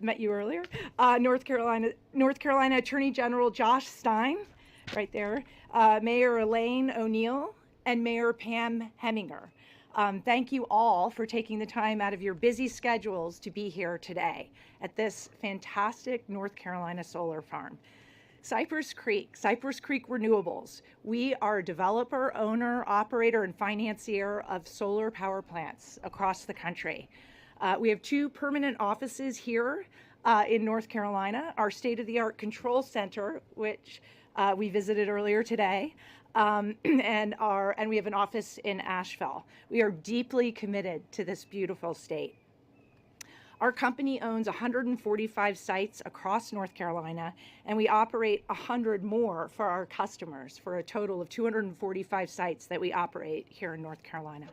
met you earlier, North Carolina Attorney General Josh Stein, right there, Mayor Elaine O'Neill, and Mayor Pam Heminger. Thank you all for taking the time out of your busy schedules to be here today at this fantastic North Carolina solar farm. Cypress Creek Renewables. We are a developer, owner, operator, and financier of solar power plants across the country. We have 2 permanent offices here in North Carolina, our state-of-the-art control center, which we visited earlier today, and we have an office in Asheville. We are deeply committed to this beautiful state. Our company owns 145 sites across North Carolina, and we operate 100 more for our customers, for a total of 245 sites that we operate here in North Carolina.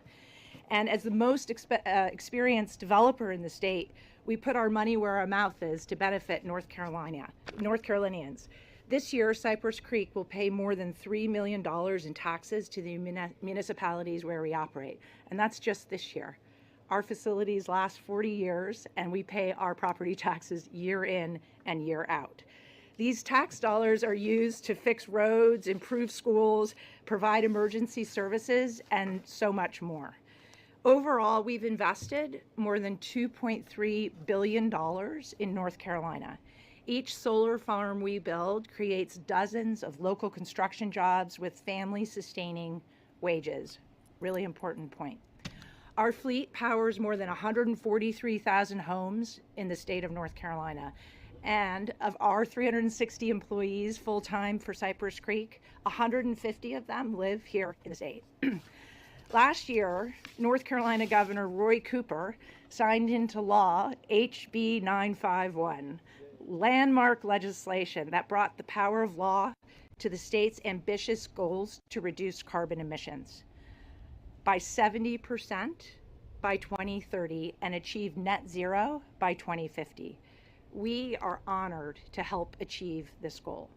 And as the most experienced developer in the state, we put our money where our mouth is to benefit North Carolinians. This year, Cypress Creek will pay more than $3 million in taxes to the municipalities where we operate, and that's just this year. Our facilities last 40 years, and we pay our property taxes year in and year out. These tax dollars are used to fix roads, improve schools, provide emergency services, and so much more. Overall, we've invested more than $2.3 billion in North Carolina. Each solar farm we build creates dozens of local construction jobs with family-sustaining wages. Really important point. Our fleet powers more than 143,000 homes in the state of North Carolina. And of our 360 employees full-time for Cypress Creek, 150 of them live here in the state. Last year, North Carolina Governor Roy Cooper signed into law HB 951, landmark legislation that brought the power of law to the state's ambitious goals to reduce carbon emissions by 70% by 2030 and achieve net zero by 2050. We are honored to help achieve this goal.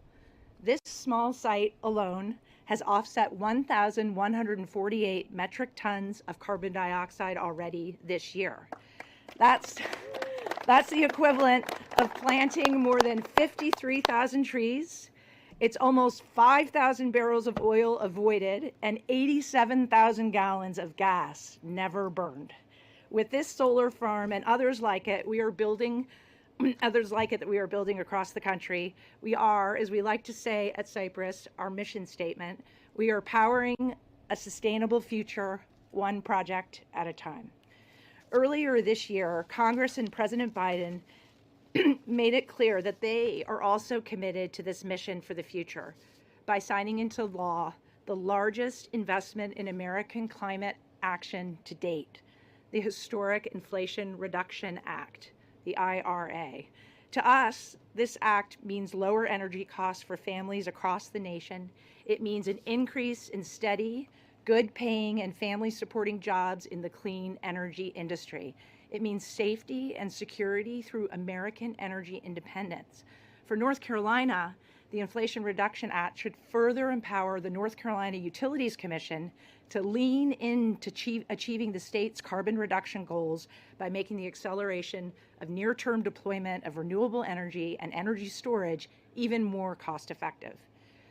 This small site alone has offset 1,148 metric tons of carbon dioxide already this year. That's the equivalent of planting more than 53,000 trees. It's almost 5,000 barrels of oil avoided and 87,000 gallons of gas never burned. With this solar farm and others like it, we are building across the country. We are, as we like to say at Cypress, our mission statement, we are powering a sustainable future, one project at a time. Earlier this year, Congress and President Biden made it clear that they are also committed to this mission for the future by signing into law the largest investment in American climate action to date, the historic Inflation Reduction Act, the IRA. To us, this act means lower energy costs for families across the nation. It means an increase in steady, good-paying and family-supporting jobs in the clean energy industry. It means safety and security through American energy independence. For North Carolina, the Inflation Reduction Act should further empower the North Carolina Utilities Commission to lean into achieving the state's carbon reduction goals by making the acceleration of near-term deployment of renewable energy and energy storage even more cost-effective.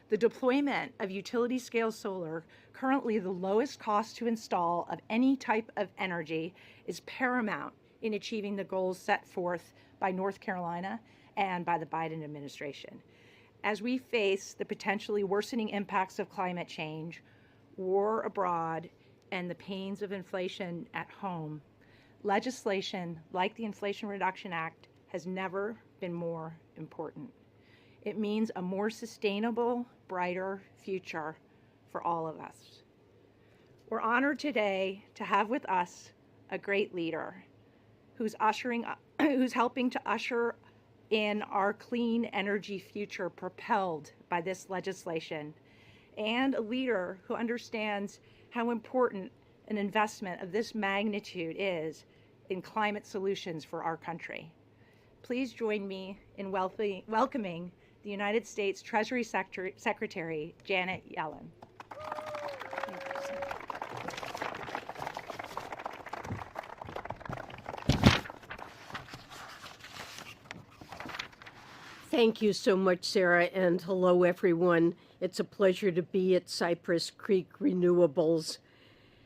The deployment of utility-scale solar, currently the lowest cost to install of any type of energy, is paramount in achieving the goals set forth by North Carolina and by the Biden administration. As we face the potentially worsening impacts of climate change, war abroad, and the pains of inflation at home, legislation like the Inflation Reduction Act has never been more important. It means a more sustainable, brighter future for all of us. We're honored today to have with us a great leader who's helping to usher in our clean energy future propelled by this legislation, and a leader who understands how important an investment of this magnitude is in climate solutions for our country. Please join me in welcoming the United States Treasury Secretary Janet Yellen. Thank you so much, Sarah, and hello, everyone. It's a pleasure to be at Cypress Creek Renewables.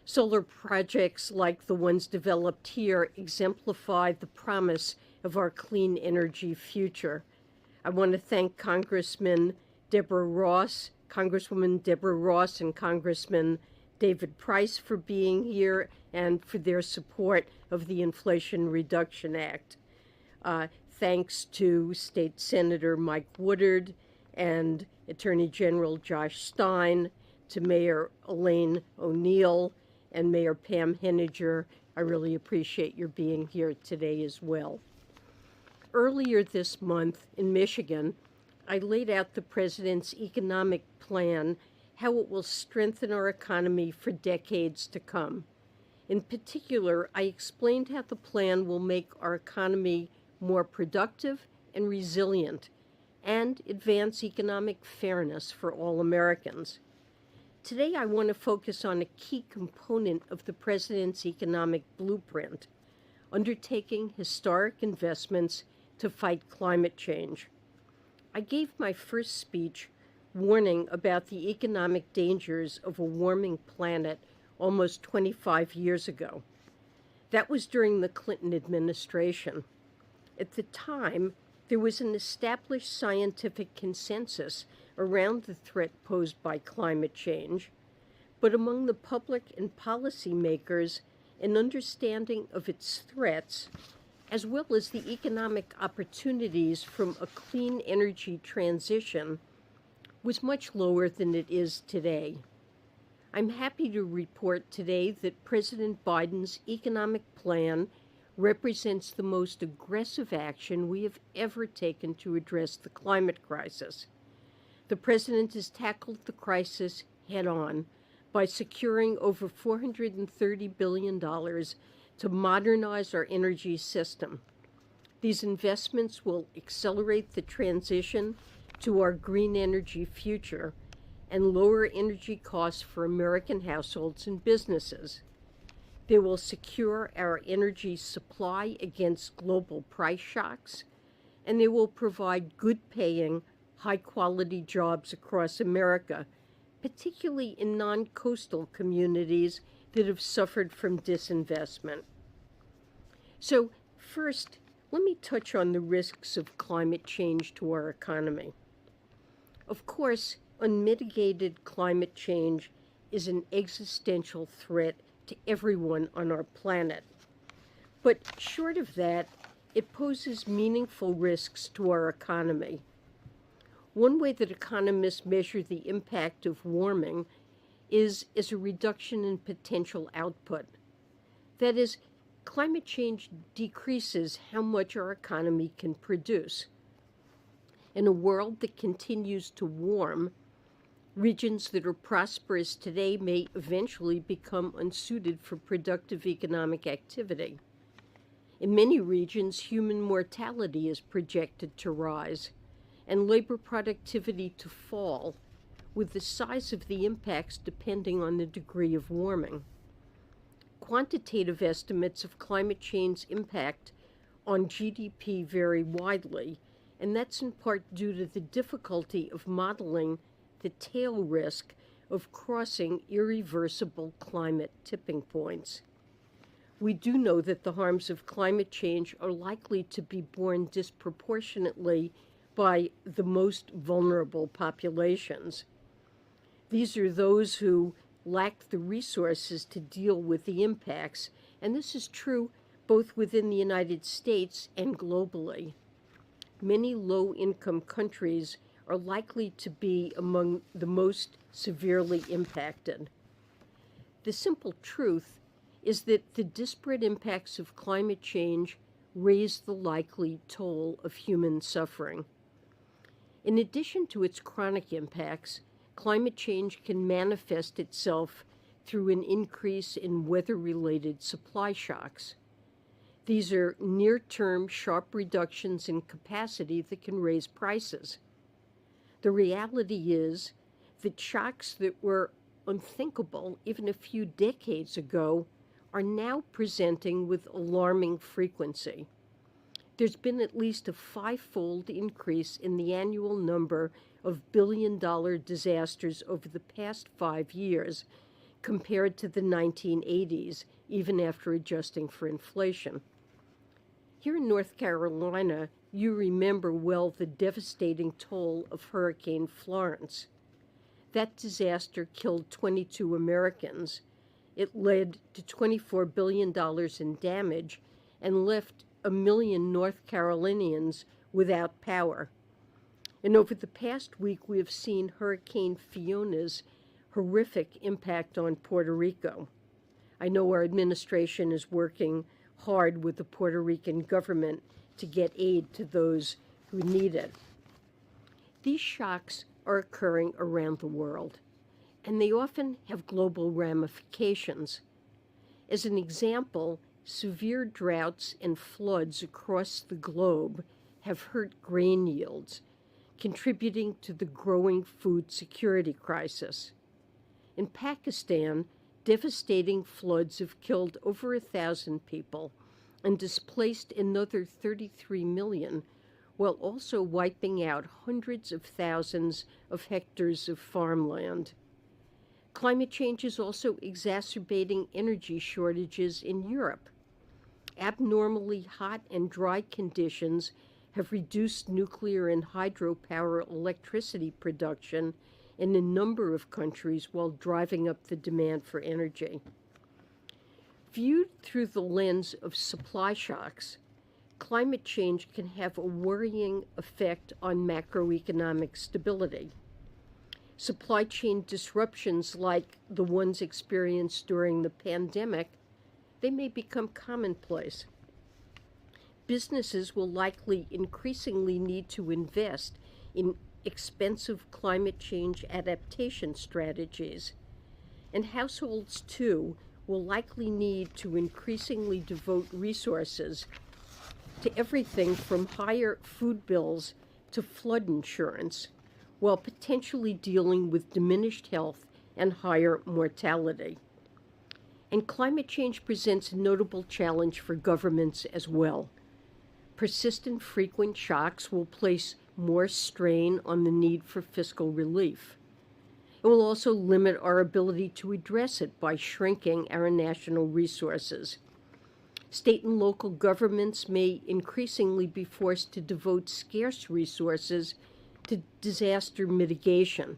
Solar projects like the ones developed here exemplify the promise of our clean energy future. I want to thank Congresswoman Deborah Ross and Congressman David Price for being here and for their support of the Inflation Reduction Act. Thanks to State Senator Mike Woodard and Attorney General Josh Stein, to Mayor Elaine O'Neill and Mayor Pam Henninger. I really appreciate your being here today as well. Earlier this month in Michigan, I laid out the President's economic plan, how it will strengthen our economy for decades to come. In particular, I explained how the plan will make our economy more productive and resilient and advance economic fairness for all Americans. Today, I want to focus on a key component of the President's economic blueprint, undertaking historic investments to fight climate change. I gave my first speech warning about the economic dangers of a warming planet almost 25 years ago. That was during the Clinton administration. At the time, there was an established scientific consensus around the threat posed by climate change, but among the public and policymakers, an understanding of its threats, as well as the economic opportunities from a clean energy transition, was much lower than it is today. I'm happy to report today that President Biden's economic plan represents the most aggressive action we have ever taken to address the climate crisis. The President has tackled the crisis head-on by securing over $430 billion to modernize our energy system. These investments will accelerate the transition to our green energy future and lower energy costs for American households and businesses. They will secure our energy supply against global price shocks, and they will provide good-paying, high-quality jobs across America, particularly in non-coastal communities that have suffered from disinvestment. So first, let me touch on the risks of climate change to our economy. Of course, unmitigated climate change is an existential threat to everyone on our planet. But short of that, it poses meaningful risks to our economy. One way that economists measure the impact of warming is as a reduction in potential output. That is, climate change decreases how much our economy can produce. In a world that continues to warm, regions that are prosperous today may eventually become unsuited for productive economic activity. In many regions, human mortality is projected to rise and labor productivity to fall, with the size of the impacts depending on the degree of warming. Quantitative estimates of climate change impact on GDP vary widely, and that's in part due to the difficulty of modeling the tail risk of crossing irreversible climate tipping points. We do know that the harms of climate change are likely to be borne disproportionately by the most vulnerable populations. These are those who lack the resources to deal with the impacts, and this is true both within the United States and globally. Many low-income countries are likely to be among the most severely impacted. The simple truth is that the disparate impacts of climate change raise the likely toll of human suffering. In addition to its chronic impacts, climate change can manifest itself through an increase in weather-related supply shocks. These are near-term sharp reductions in capacity that can raise prices. The reality is that shocks that were unthinkable even a few decades ago are now presenting with alarming frequency. there's been at least a five-fold increase in the annual number of billion-dollar disasters over the past 5 years compared to the 1980s, even after adjusting for inflation. Here in North Carolina, you remember well the devastating toll of Hurricane Florence. That disaster killed 22 Americans. It led to $24 billion in damage and left 1 million North Carolinians without power. And over the past week, we have seen Hurricane Fiona's horrific impact on Puerto Rico. I know our administration is working hard with the Puerto Rican government to get aid to those who need it. These shocks are occurring around the world, and they often have global ramifications. As an example, severe droughts and floods across the globe have hurt grain yields, contributing to the growing food security crisis. In Pakistan, devastating floods have killed over 1,000 people and displaced another 33 million, while also wiping out hundreds of thousands of hectares of farmland. Climate change is also exacerbating energy shortages in Europe. Abnormally hot and dry conditions have reduced nuclear and hydropower electricity production in a number of countries while driving up the demand for energy. Viewed through the lens of supply shocks, climate change can have a worrying effect on macroeconomic stability. Supply chain disruptions like the ones experienced during the pandemic, they may become commonplace. Businesses will likely increasingly need to invest in expensive climate change adaptation strategies, and households, too, will likely need to increasingly devote resources to everything from higher food bills to flood insurance, while potentially dealing with diminished health and higher mortality. And climate change presents a notable challenge for governments as well. Persistent frequent shocks will place more strain on the need for fiscal relief. It will also limit our ability to address it by shrinking our national resources. State and local governments may increasingly be forced to devote scarce resources to disaster mitigation,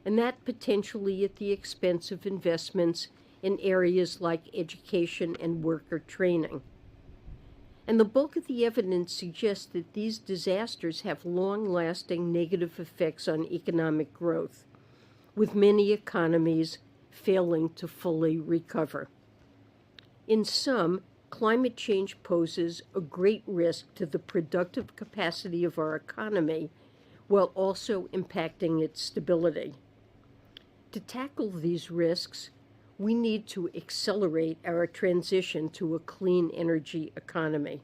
and that potentially at the expense of investments in areas like education and worker training. And the bulk of the evidence suggests that these disasters have long-lasting negative effects on economic growth, with many economies failing to fully recover. In sum, climate change poses a great risk to the productive capacity of our economy while also impacting its stability. To tackle these risks, we need to accelerate our transition to a clean energy economy.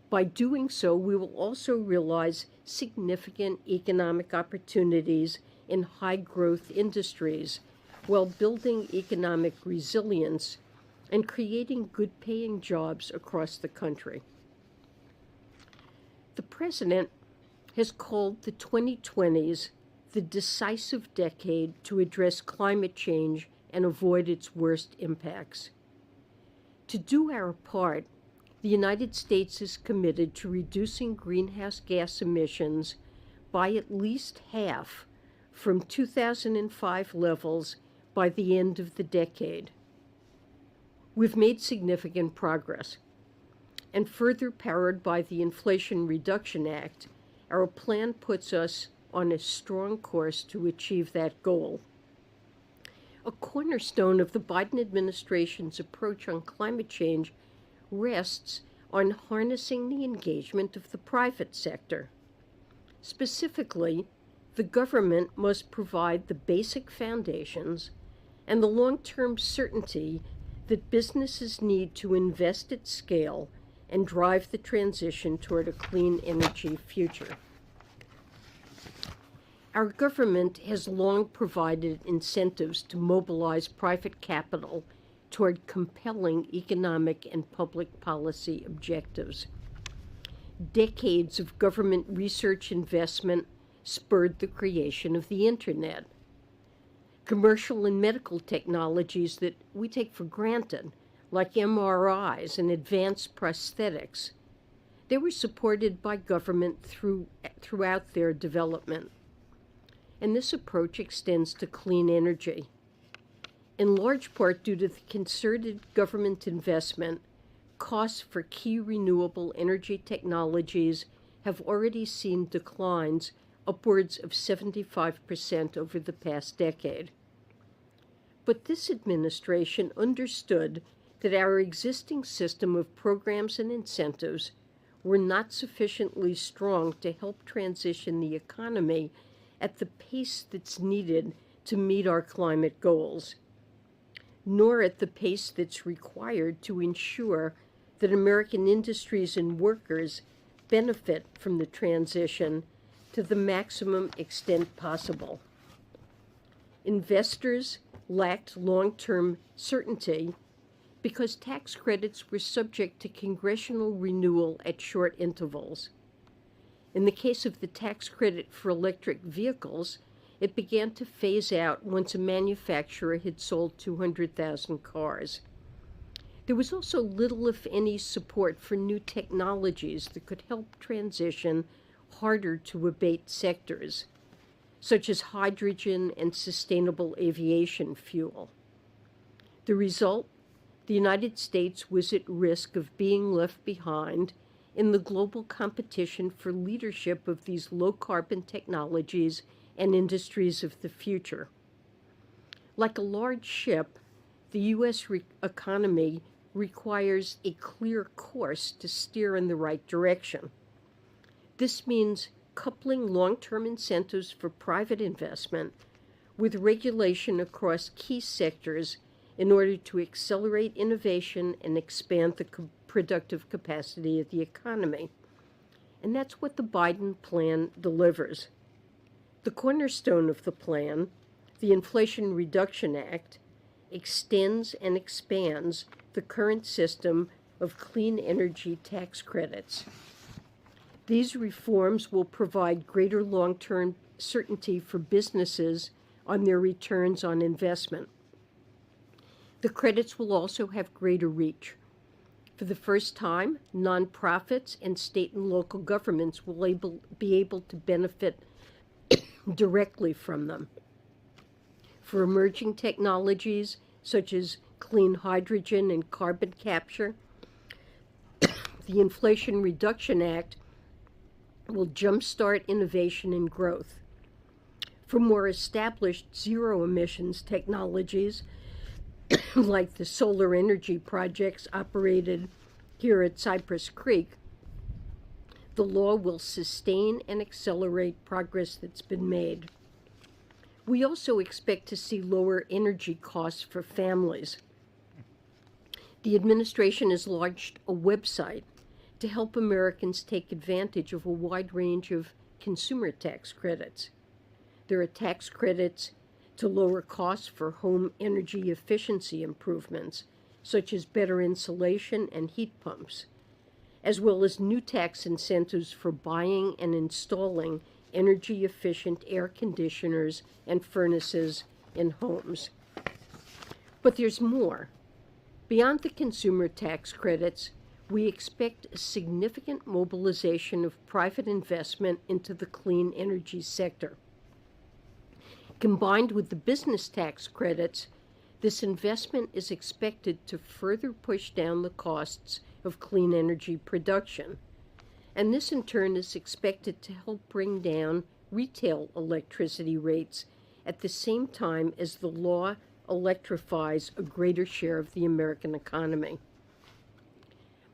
By doing so, we will also realize significant economic opportunities in high-growth industries while building economic resilience and creating good-paying jobs across the country. The President has called the 2020s the decisive decade to address climate change and avoid its worst impacts. To do our part, the United States is committed to reducing greenhouse gas emissions by at least half from 2005 levels by the end of the decade. We've made significant progress, and further powered by the Inflation Reduction Act, our plan puts us on a strong course to achieve that goal. A cornerstone of the Biden administration's approach on climate change rests on harnessing the engagement of the private sector. Specifically, the government must provide the basic foundations and the long-term certainty that businesses need to invest at scale and drive the transition toward a clean energy future. Our government has long provided incentives to mobilize private capital toward compelling economic and public policy objectives. Decades of government research investment spurred the creation of the Internet. Commercial and medical technologies that we take for granted, like MRIs and advanced prosthetics, they were supported by government throughout their development. And this approach extends to clean energy. In large part due to the concerted government investment, costs for key renewable energy technologies have already seen declines upwards of 75% over the past decade. But this administration understood that our existing system of programs and incentives were not sufficiently strong to help transition the economy at the pace that's needed to meet our climate goals, nor at the pace that's required to ensure that American industries and workers benefit from the transition to the maximum extent possible. Investors lacked long-term certainty because tax credits were subject to congressional renewal at short intervals. In the case of the tax credit for electric vehicles, it began to phase out once a manufacturer had sold 200,000 cars. There was also little, if any, support for new technologies that could help transition harder to abate sectors, such as hydrogen and sustainable aviation fuel. The result? The United States was at risk of being left behind in the global competition for leadership of these low-carbon technologies and industries of the future. Like a large ship, the U.S. economy requires a clear course to steer in the right direction. This means coupling long-term incentives for private investment with regulation across key sectors in order to accelerate innovation and expand the productive capacity of the economy. And that's what the Biden plan delivers. The cornerstone of the plan, the Inflation Reduction Act, extends and expands the current system of clean energy tax credits. These reforms will provide greater long-term certainty for businesses on their returns on investment. The credits will also have greater reach. For the first time, nonprofits and state and local governments will be able to benefit directly from them. For emerging technologies such as clean hydrogen and carbon capture, the Inflation Reduction Act will jumpstart innovation and growth. For more established zero-emissions technologies, like the solar energy projects operated here at Cypress Creek, the law will sustain and accelerate progress that's been made. We also expect to see lower energy costs for families. The administration has launched a website to help Americans take advantage of a wide range of consumer tax credits. There are tax credits to lower costs for home energy efficiency improvements, such as better insulation and heat pumps, as well as new tax incentives for buying and installing energy-efficient air conditioners and furnaces in homes. But there's more. Beyond the consumer tax credits, we expect a significant mobilization of private investment into the clean energy sector. Combined with the business tax credits, this investment is expected to further push down the costs of clean energy production. And this in turn is expected to help bring down retail electricity rates at the same time as the law electrifies a greater share of the American economy.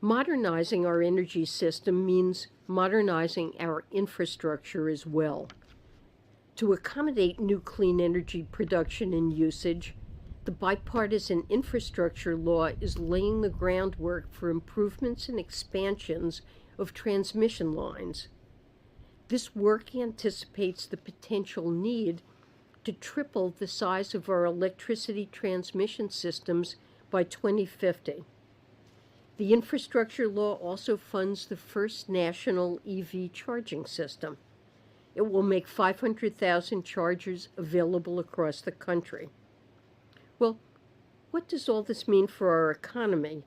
Modernizing our energy system means modernizing our infrastructure as well. To accommodate new clean energy production and usage, the bipartisan infrastructure law is laying the groundwork for improvements and expansions of transmission lines. This work anticipates the potential need to triple the size of our electricity transmission systems by 2050. The infrastructure law also funds the first national EV charging system. It will make 500,000 chargers available across the country. Well, what does all this mean for our economy?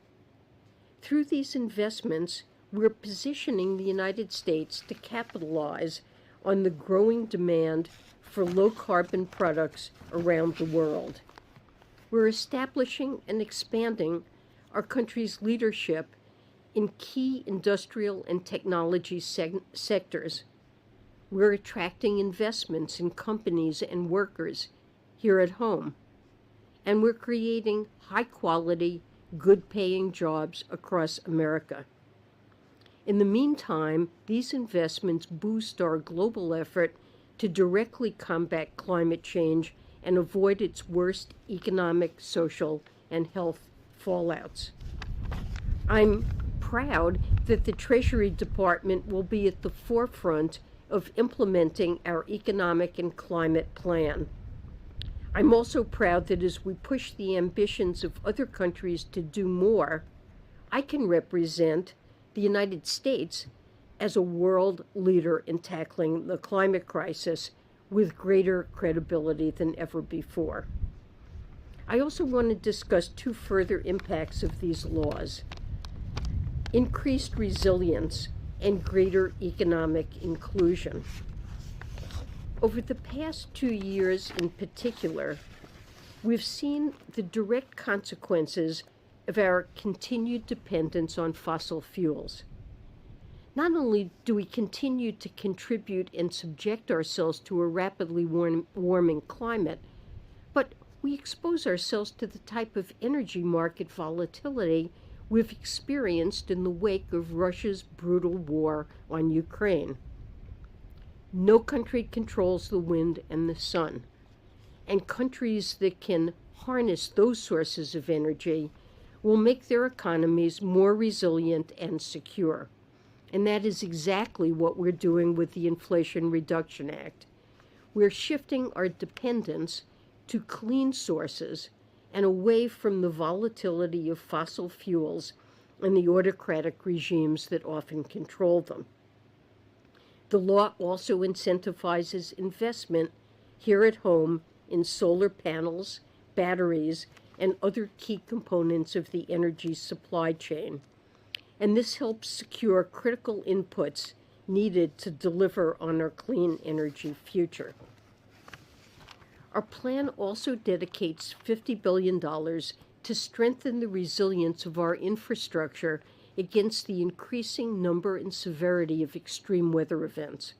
Through these investments, we're positioning the United States to capitalize on the growing demand for low-carbon products around the world. We're establishing and expanding our country's leadership in key industrial and technology sectors. We're attracting investments in companies and workers here at home. And we're creating high-quality, good-paying jobs across America. In the meantime, these investments boost our global effort to directly combat climate change and avoid its worst economic, social, and health fallouts. I'm proud that the Treasury Department will be at the forefront of implementing our economic and climate plan. I'm also proud that as we push the ambitions of other countries to do more, I can represent the United States as a world leader in tackling the climate crisis with greater credibility than ever before. I also want to discuss two further impacts of these laws: increased resilience and greater economic inclusion. Over the past 2 years in particular, we've seen the direct consequences of our continued dependence on fossil fuels. Not only do we continue to contribute and subject ourselves to a rapidly warming climate, but we expose ourselves to the type of energy market volatility we've experienced in the wake of Russia's brutal war on Ukraine. No country controls the wind and the sun, and countries that can harness those sources of energy will make their economies more resilient and secure. And that is exactly what we're doing with the Inflation Reduction Act. We're shifting our dependence to clean sources and away from the volatility of fossil fuels and the autocratic regimes that often control them. The law also incentivizes investment here at home in solar panels, batteries, and other key components of the energy supply chain. And this helps secure critical inputs needed to deliver on our clean energy future. Our plan also dedicates $50 billion to strengthen the resilience of our infrastructure against the increasing number and severity of extreme weather events.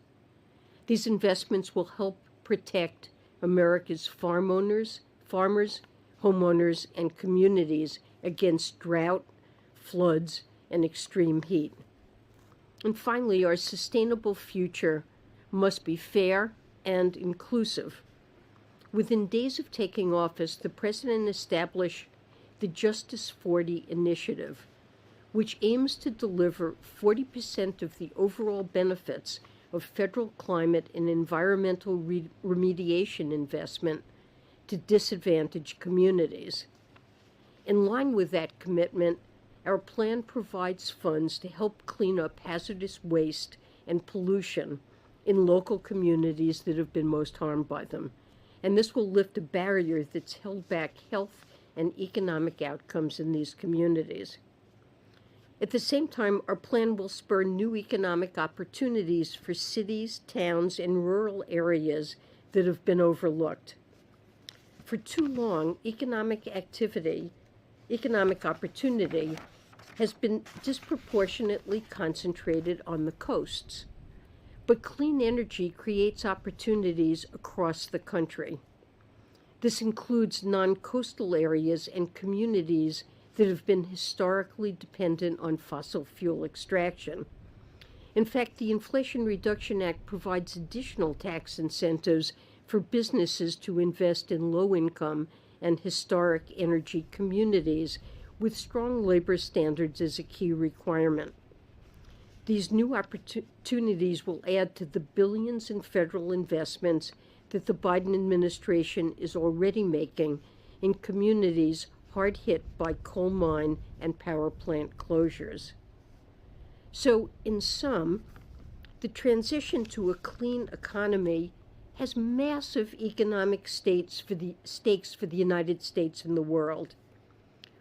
These investments will help protect America's farmers, homeowners, and communities against drought, floods, and extreme heat. And finally, our sustainable future must be fair and inclusive. Within days of taking office, the President established the Justice 40 initiative, which aims to deliver 40% of the overall benefits of federal climate and environmental remediation investment to disadvantaged communities. In line with that commitment, our plan provides funds to help clean up hazardous waste and pollution in local communities that have been most harmed by them. And this will lift a barrier that's held back health and economic outcomes in these communities. At the same time, our plan will spur new economic opportunities for cities, towns, and rural areas that have been overlooked. For too long, economic opportunity has been disproportionately concentrated on the coasts. But clean energy creates opportunities across the country. This includes non-coastal areas and communities that have been historically dependent on fossil fuel extraction. In fact, the Inflation Reduction Act provides additional tax incentives for businesses to invest in low-income and historic energy communities with strong labor standards as a key requirement. These new opportunities will add to the billions in federal investments that the Biden administration is already making in communities hard hit by coal mine and power plant closures. So, in sum, the transition to a clean economy has massive economic stakes for the United States and the world.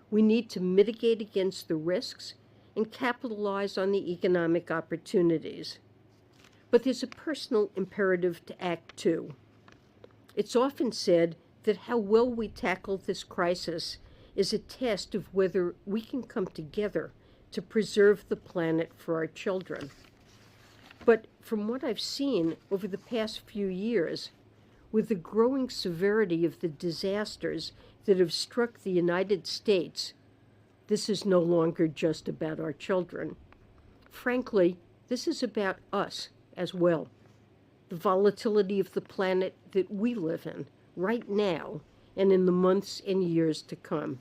We need to mitigate against the risks and capitalize on the economic opportunities. But there's a personal imperative to act too. It's often said that how well we tackle this crisis is a test of whether we can come together to preserve the planet for our children. But from what I've seen over the past few years, with the growing severity of the disasters that have struck the United States, this is no longer just about our children. Frankly, this is about us as well. The volatility of the planet that we live in right now and in the months and years to come.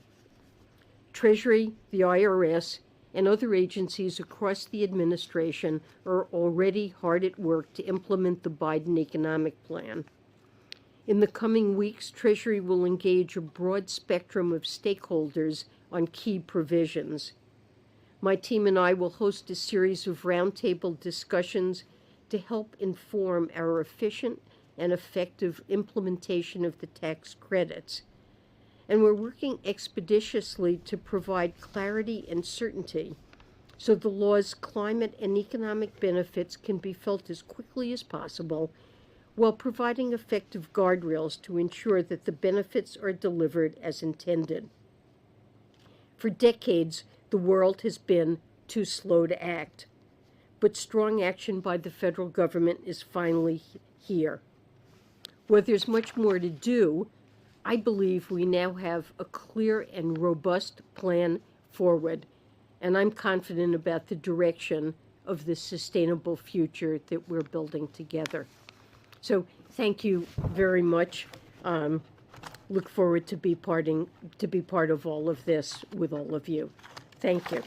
Treasury, the IRS, and other agencies across the administration are already hard at work to implement the Biden economic plan. In the coming weeks, Treasury will engage a broad spectrum of stakeholders on key provisions. My team and I will host a series of roundtable discussions to help inform our efficient and effective implementation of the tax credits. And we're working expeditiously to provide clarity and certainty so the law's climate and economic benefits can be felt as quickly as possible while providing effective guardrails to ensure that the benefits are delivered as intended. For decades, the world has been too slow to act, but strong action by the federal government is finally here. Where there's much more to do, I believe we now have a clear and robust plan forward, and I'm confident about the direction of the sustainable future that we're building together. So thank you very much. Look forward to be part of all of this with all of you. Thank you.